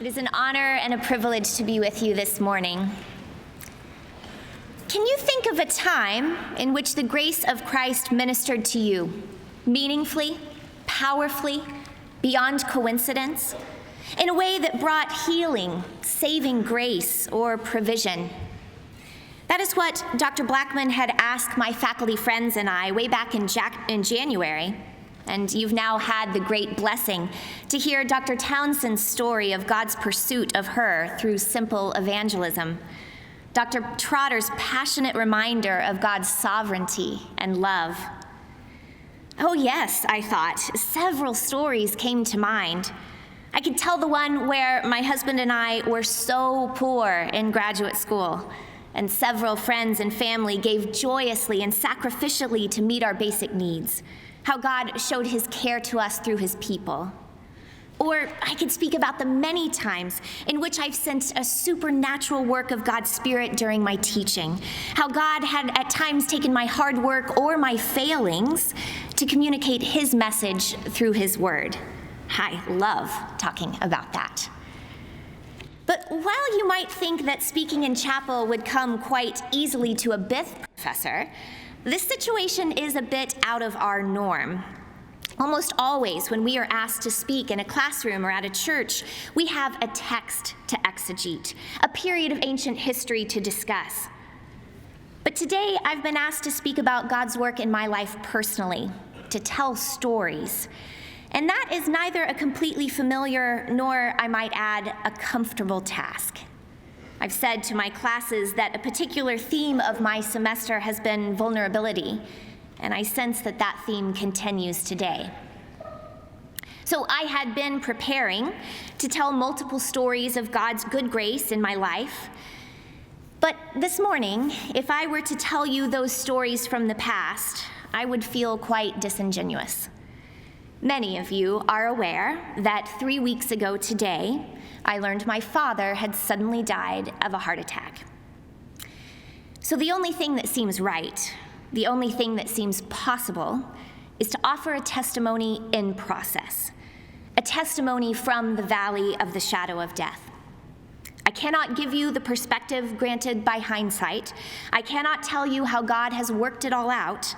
It is an honor and a privilege to be with you this morning. Can you think of a time in which the grace of Christ ministered to you meaningfully, powerfully, beyond coincidence, in a way that brought healing, saving grace, or provision? That is what Dr. Blackman had asked my faculty friends and I way back in January. And you've now had the great blessing to hear Dr. Townsend's story of God's pursuit of her through simple evangelism, Dr. Trotter's passionate reminder of God's sovereignty and love. Oh yes, I thought, several stories came to mind. I could tell the one where my husband and I were so poor in graduate school, and several friends and family gave joyously and sacrificially to meet our basic needs. How God showed his care to us through his people. Or I could speak about the many times in which I've sensed a supernatural work of God's Spirit during my teaching. How God had at times taken my hard work or my failings to communicate his message through his word. I love talking about that. But while you might think that speaking in chapel would come quite easily to a Bith professor, this situation is a bit out of our norm. Almost always when we are asked to speak in a classroom or at a church, we have a text to exegete, a period of ancient history to discuss. But today I've been asked to speak about God's work in my life personally, to tell stories. And that is neither a completely familiar nor, I might add, a comfortable task. I've said to my classes that a particular theme of my semester has been vulnerability, and I sense that that theme continues today. So I had been preparing to tell multiple stories of God's good grace in my life, but this morning, if I were to tell you those stories from the past, I would feel quite disingenuous. Many of you are aware that 3 weeks ago today, I learned my father had suddenly died of a heart attack. So the only thing that seems right, the only thing that seems possible, is to offer a testimony in process, a testimony from the valley of the shadow of death. I cannot give you the perspective granted by hindsight. I cannot tell you how God has worked it all out.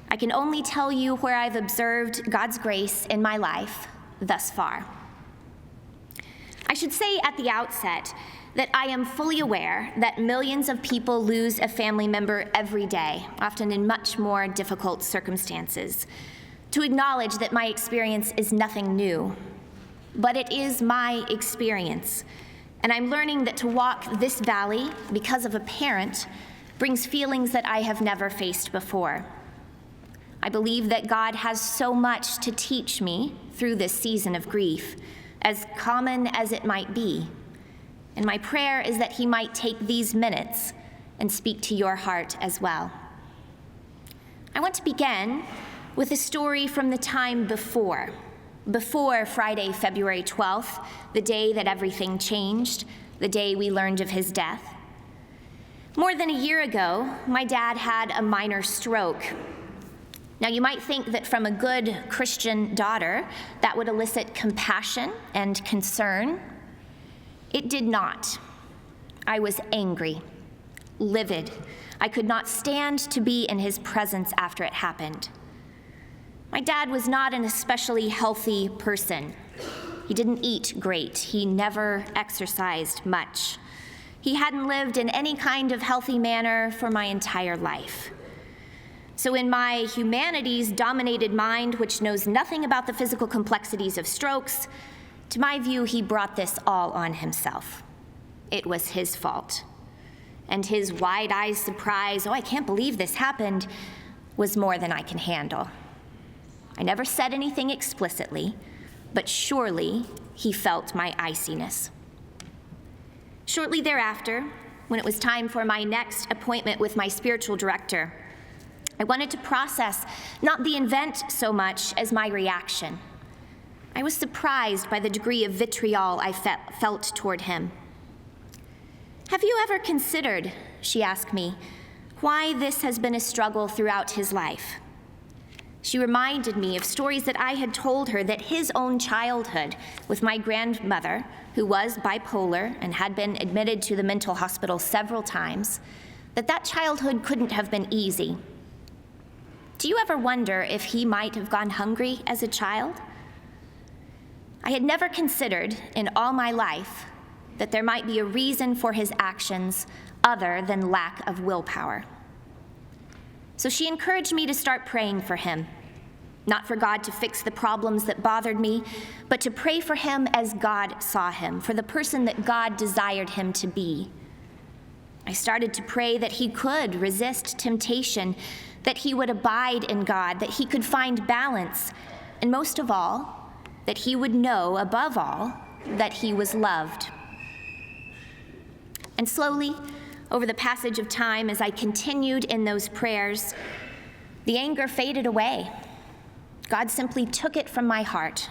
I can only tell you where I've observed God's grace in my life thus far. I should say at the outset that I am fully aware that millions of people lose a family member every day, often in much more difficult circumstances. To acknowledge that my experience is nothing new, but it is my experience. And I'm learning that to walk this valley because of a parent brings feelings that I have never faced before. I believe that God has so much to teach me through this season of grief, as common as it might be. And my prayer is that he might take these minutes and speak to your heart as well. I want to begin with a story from the time before Friday, February 12th, the day that everything changed, the day we learned of his death. More than a year ago, my dad had a minor stroke. Now, you might think that from a good Christian daughter, that would elicit compassion and concern. It did not. I was angry, livid. I could not stand to be in his presence after it happened. My dad was not an especially healthy person. He didn't eat great. He never exercised much. He hadn't lived in any kind of healthy manner for my entire life. So in my humanities-dominated mind, which knows nothing about the physical complexities of strokes, to my view, he brought this all on himself. It was his fault. And his wide-eyed surprise, "Oh, I can't believe this happened," was more than I can handle. I never said anything explicitly, but surely he felt my iciness. Shortly thereafter, when it was time for my next appointment with my spiritual director, I wanted to process not the event so much as my reaction. I was surprised by the degree of vitriol I felt toward him. "Have you ever considered," she asked me, "why this has been a struggle throughout his life? She reminded me of stories that I had told her that his own childhood with my grandmother, who was bipolar and had been admitted to the mental hospital several times, that childhood couldn't have been easy. Do you ever wonder if he might have gone hungry as a child? I had never considered in all my life that there might be a reason for his actions other than lack of willpower. So she encouraged me to start praying for him, not for God to fix the problems that bothered me, but to pray for him as God saw him, for the person that God desired him to be. I started to pray that he could resist temptation, that he would abide in God, that he could find balance, and most of all, that he would know, above all, that he was loved. And slowly, over the passage of time, as I continued in those prayers, the anger faded away. God simply took it from my heart.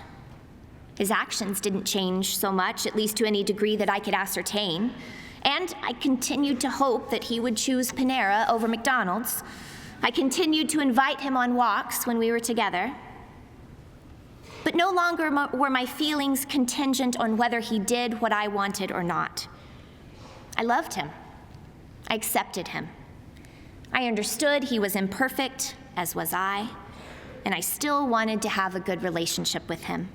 His actions didn't change so much, at least to any degree that I could ascertain. And I continued to hope that he would choose Panera over McDonald's. I continued to invite him on walks when we were together. But no longer were my feelings contingent on whether he did what I wanted or not. I loved him. I accepted him. I understood he was imperfect, as was I, and I still wanted to have a good relationship with him.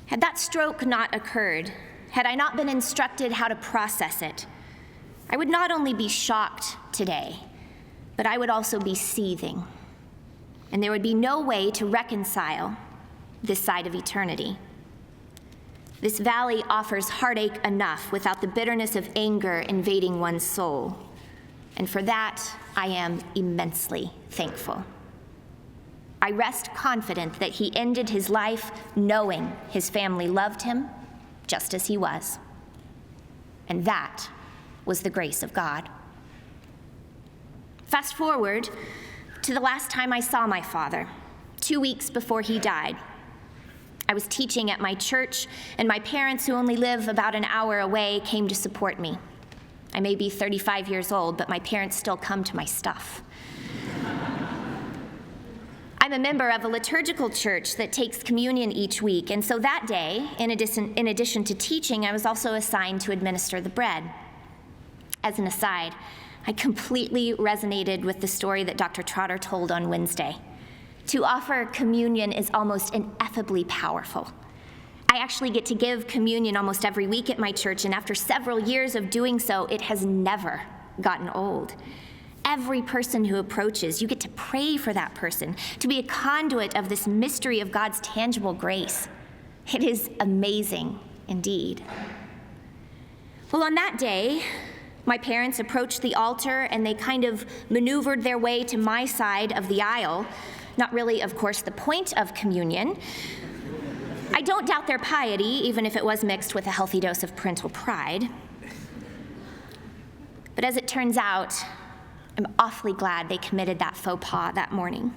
Had that stroke not occurred, had I not been instructed how to process it, I would not only be shocked today, but I would also be seething. And there would be no way to reconcile this side of eternity. This valley offers heartache enough without the bitterness of anger invading one's soul. And for that, I am immensely thankful. I rest confident that he ended his life knowing his family loved him just as he was. And that was the grace of God. Fast forward to the last time I saw my father, 2 weeks before he died. I was teaching at my church, and my parents, who only live about an hour away, came to support me. I may be 35 years old, but my parents still come to my stuff. I'm a member of a liturgical church that takes communion each week, and so that day, in addition to teaching, I was also assigned to administer the bread. As an aside, I completely resonated with the story that Dr. Trotter told on Wednesday. To offer communion is almost ineffably powerful. I actually get to give communion almost every week at my church, and after several years of doing so, it has never gotten old. Every person who approaches, you get to pray for that person, to be a conduit of this mystery of God's tangible grace. It is amazing indeed. Well, on that day, my parents approached the altar and they kind of maneuvered their way to my side of the aisle. Not really, of course, the point of communion. I don't doubt their piety, even if it was mixed with a healthy dose of parental pride. But as it turns out, I'm awfully glad they committed that faux pas that morning.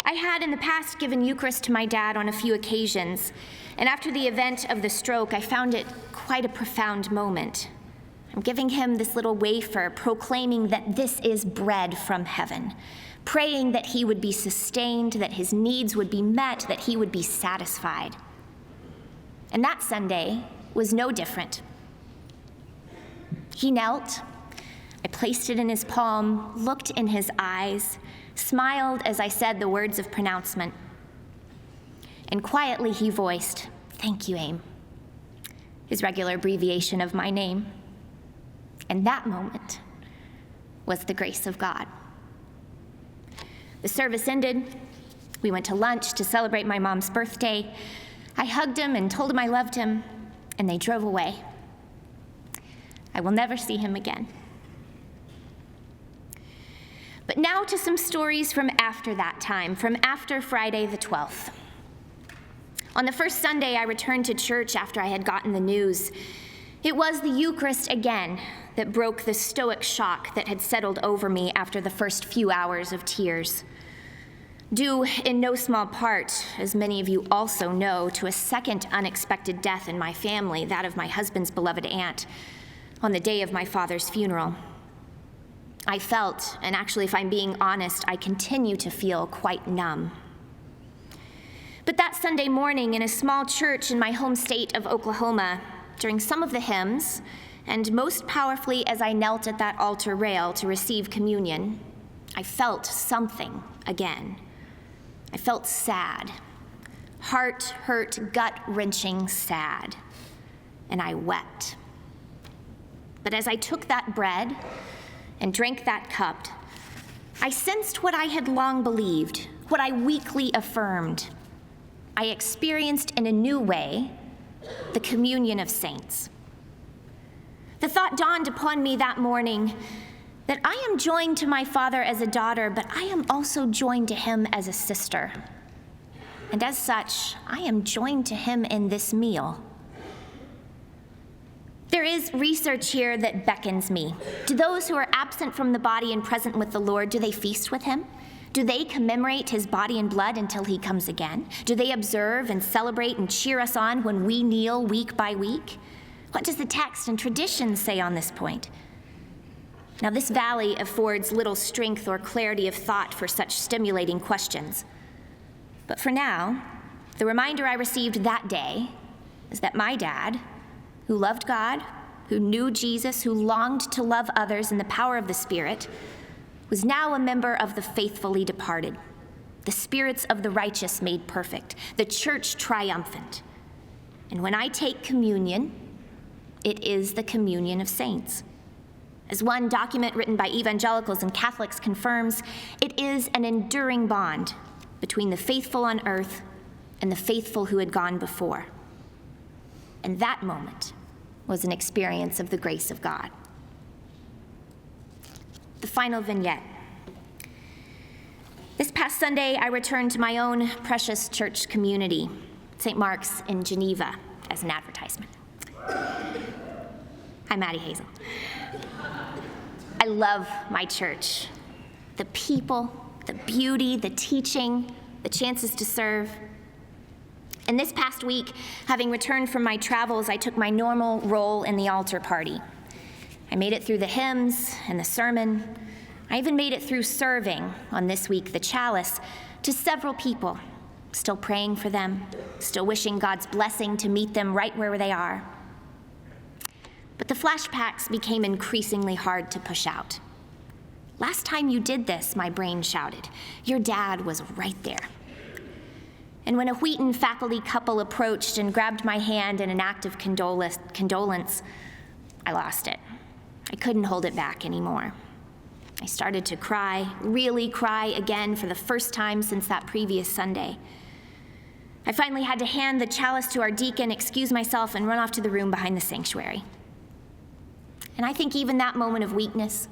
I had in the past given Eucharist to my dad on a few occasions, and after the event of the stroke, I found it quite a profound moment. I'm giving him this little wafer, proclaiming that this is bread from heaven, praying that he would be sustained, that his needs would be met, that he would be satisfied. And that Sunday was no different. He knelt. I placed it in his palm, looked in his eyes, smiled as I said the words of pronouncement. And quietly he voiced, "Thank you, Aim," his regular abbreviation of my name. And that moment was the grace of God. The service ended. We went to lunch to celebrate my mom's birthday. I hugged him and told him I loved him, and they drove away. I will never see him again. But now to some stories from after that time, from after Friday the 12th. On the first Sunday I returned to church after I had gotten the news. It was the Eucharist again that broke the stoic shock that had settled over me after the first few hours of tears. Due in no small part, as many of you also know, to a second unexpected death in my family, that of my husband's beloved aunt, on the day of my father's funeral. I felt, and actually, if I'm being honest, I continue to feel quite numb. But that Sunday morning in a small church in my home state of Oklahoma, during some of the hymns, and most powerfully as I knelt at that altar rail to receive communion, I felt something again. I felt sad, heart-hurt, gut-wrenching sad, and I wept. But as I took that bread and drank that cup, I sensed what I had long believed, what I weakly affirmed. I experienced in a new way the communion of saints. The thought dawned upon me that morning that I am joined to my Father as a daughter, but I am also joined to him as a sister. And as such, I am joined to him in this meal. There is research here that beckons me. Do those who are absent from the body and present with the Lord, do they feast with him? Do they commemorate his body and blood until he comes again? Do they observe and celebrate and cheer us on when we kneel week by week? What does the text and tradition say on this point? Now, this valley affords little strength or clarity of thought for such stimulating questions. But for now, the reminder I received that day is that my dad, who loved God, who knew Jesus, who longed to love others in the power of the Spirit, was now a member of the faithfully departed, the spirits of the righteous made perfect, the church triumphant. And when I take communion, it is the communion of saints. As one document written by evangelicals and Catholics confirms, it is an enduring bond between the faithful on earth and the faithful who had gone before. And that moment was an experience of the grace of God. The final vignette. This past Sunday, I returned to my own precious church community, St. Mark's in Geneva, as an advertisement. I'm Maddie Hazel. I love my church. The people, the beauty, the teaching, the chances to serve. And this past week, having returned from my travels, I took my normal role in the altar party. I made it through the hymns and the sermon. I even made it through serving on this week, the chalice, to several people, still praying for them, still wishing God's blessing to meet them right where they are. But the flashbacks became increasingly hard to push out. Last time you did this, my brain shouted, your dad was right there. And when a Wheaton faculty couple approached and grabbed my hand in an act of condolence, I lost it. I couldn't hold it back anymore. I started to cry, really cry again for the first time since that previous Sunday. I finally had to hand the chalice to our deacon, excuse myself, and run off to the room behind the sanctuary. And I think even that moment of weakness,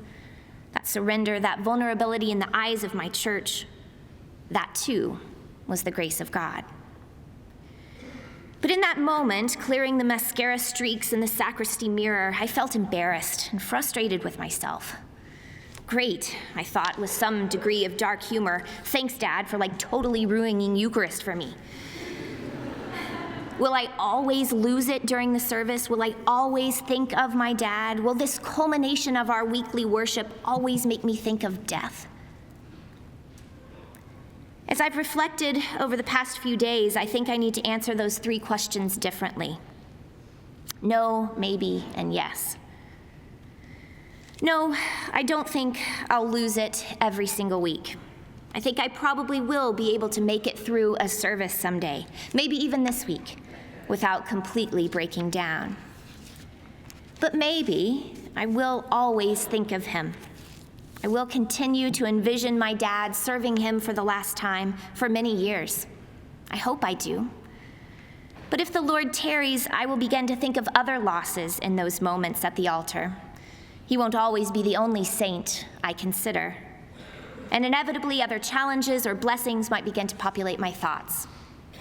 that surrender, that vulnerability in the eyes of my church, that too was the grace of God. But in that moment, clearing the mascara streaks in the sacristy mirror, I felt embarrassed and frustrated with myself. Great, I thought, with some degree of dark humor. Thanks, Dad, for totally ruining Eucharist for me. Will I always lose it during the service? Will I always think of my dad? Will this culmination of our weekly worship always make me think of death? As I've reflected over the past few days, I think I need to answer those three questions differently. No, maybe, and yes. No, I don't think I'll lose it every single week. I think I probably will be able to make it through a service someday, maybe even this week, without completely breaking down. But maybe I will always think of him. I will continue to envision my dad serving him for the last time for many years. I hope I do. But if the Lord tarries, I will begin to think of other losses in those moments at the altar. He won't always be the only saint I consider. And inevitably, other challenges or blessings might begin to populate my thoughts,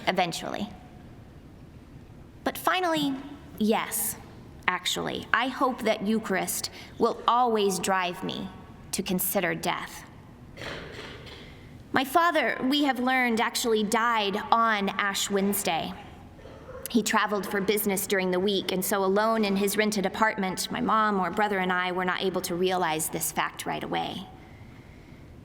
eventually. But finally, yes, actually, I hope that Eucharist will always drive me to consider death. My father, we have learned, actually died on Ash Wednesday. He traveled for business during the week, and so alone in his rented apartment, my mom or brother and I were not able to realize this fact right away.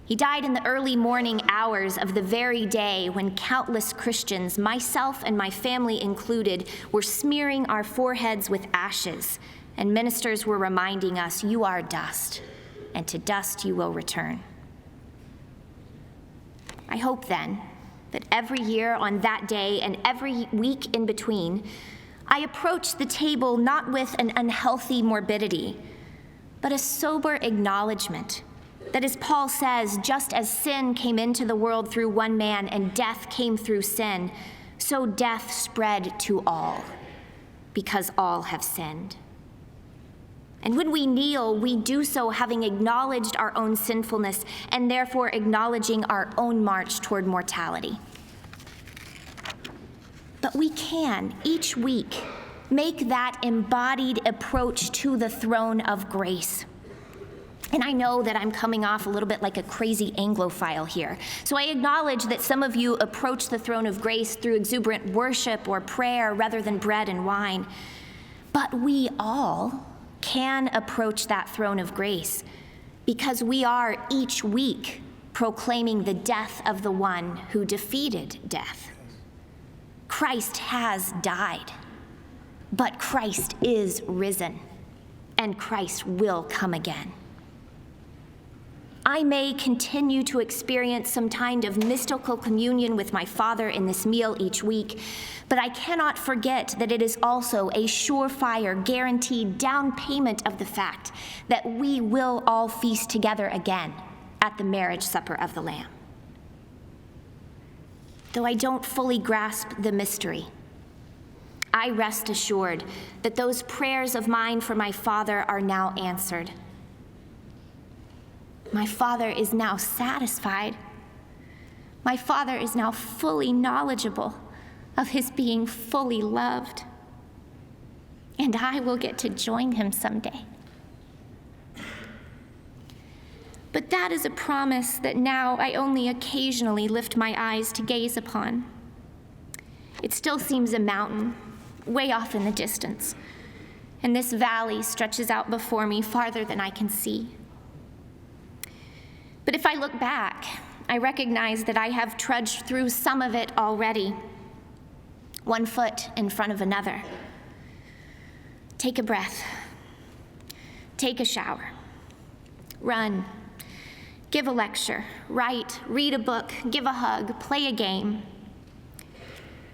He died in the early morning hours of the very day when countless Christians, myself and my family included, were smearing our foreheads with ashes, and ministers were reminding us, "You are dust, and to dust you will return." I hope then that every year on that day and every week in between, I approach the table not with an unhealthy morbidity, but a sober acknowledgement that, as Paul says, just as sin came into the world through one man and death came through sin, so death spread to all, because all have sinned. And when we kneel, we do so having acknowledged our own sinfulness and therefore acknowledging our own march toward mortality. But we can, each week, make that embodied approach to the throne of grace. And I know that I'm coming off a little bit like a crazy Anglophile here. So I acknowledge that some of you approach the throne of grace through exuberant worship or prayer rather than bread and wine. But we all can approach that throne of grace because we are each week proclaiming the death of the one who defeated death. Christ has died, but Christ is risen, and Christ will come again. I may continue to experience some kind of mystical communion with my Father in this meal each week, but I cannot forget that it is also a surefire, guaranteed down payment of the fact that we will all feast together again at the marriage supper of the Lamb. Though I don't fully grasp the mystery, I rest assured that those prayers of mine for my Father are now answered. My Father is now satisfied. My Father is now fully knowledgeable of his being fully loved. And I will get to join him someday. But that is a promise that now I only occasionally lift my eyes to gaze upon. It still seems a mountain, way off in the distance, and this valley stretches out before me farther than I can see. But if I look back, I recognize that I have trudged through some of it already, one foot in front of another. Take a breath. Take a shower. Run. Give a lecture. Write. Read a book. Give a hug. Play a game.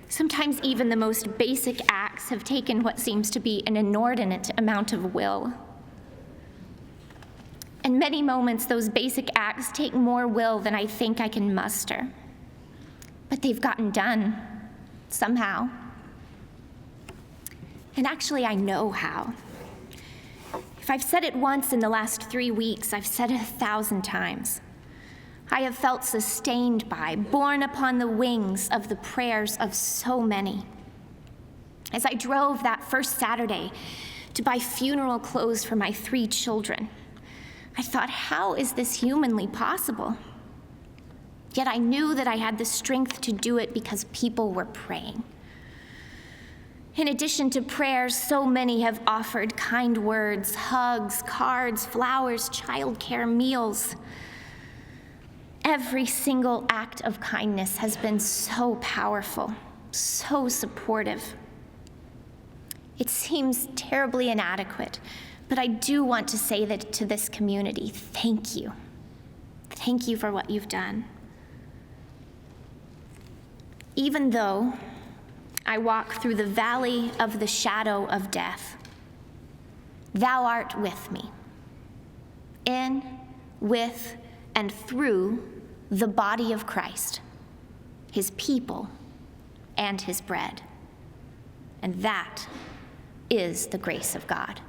Sometimes even the most basic acts have taken what seems to be an inordinate amount of will. In many moments, those basic acts take more will than I think I can muster. But they've gotten done, somehow. And actually, I know how. If I've said it once in the last 3 weeks, I've said it 1,000 times. I have felt sustained by, borne upon the wings of the prayers of so many. As I drove that first Saturday to buy funeral clothes for my 3 children, I thought, how is this humanly possible? Yet I knew that I had the strength to do it because people were praying. In addition to prayers, so many have offered kind words, hugs, cards, flowers, childcare, meals. Every single act of kindness has been so powerful, so supportive. It seems terribly inadequate, but I do want to say that to this community, thank you. Thank you for what you've done. Even though I walk through the valley of the shadow of death, thou art with me, in, with, and through the body of Christ, his people, and his bread. And that is the grace of God.